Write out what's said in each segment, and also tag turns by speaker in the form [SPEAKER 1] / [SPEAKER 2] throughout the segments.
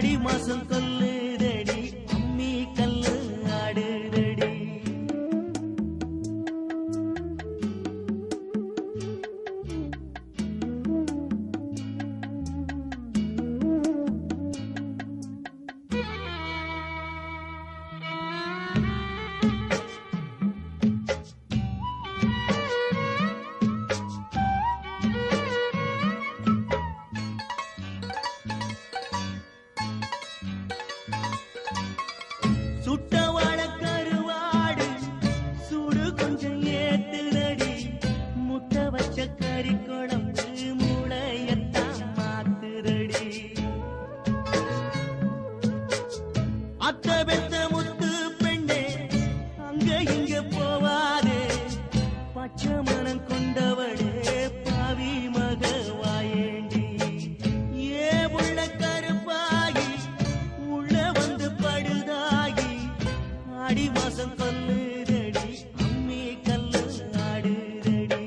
[SPEAKER 1] ஆடி மாசம் கொல்லுதடி அம்மி கல்லு ஆடுதடி. சுட்ட வாழக்கருவாடு சூடு கொஞ்சம் ஏத்துதடி. முட்டை வச்ச கறி குழம்பு மூளையத்தான் மாத்துதடி. அத்த பெத்த முத்து பெண்ணே அங்க இங்க போவாதே. பச்சை மனம் கொண்டவளே பாவி மக வாயேண்டி. ஏ உள்ள கருப்பாகி உள்ள வந்து படுதாகி ஆடி மாசம் கொல்லுதடி அம்மி கல்லு ஆடுதடி.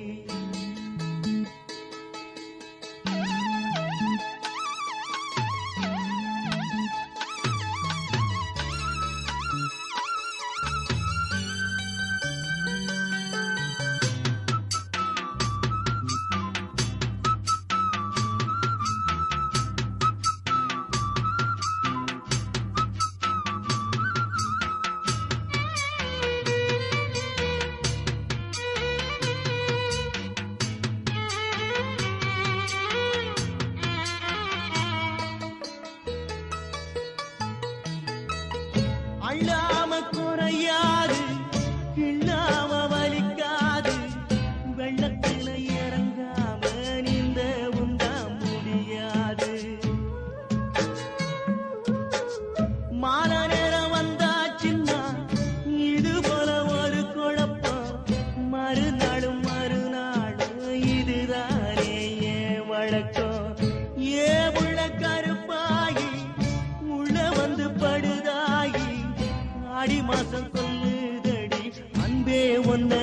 [SPEAKER 1] அள்ளாம குறையாது கிள்ளாம வலிக்காது. வெள்ளத்தில இறங்காம நீந்த உண்டா முடியாது. மாலை நேரம் வந்தாச்சுன்னா இது போல ஒரு குழப்பம். மறுநாளும் மறுநாளும் இதுதானே ஏன் வழக்கம். ஏ உள்ள கருப்பாகி உள்ள வந்து படுதாகி ஆடி மாசம் கொல்லுதடி அன்பே ஒன்ன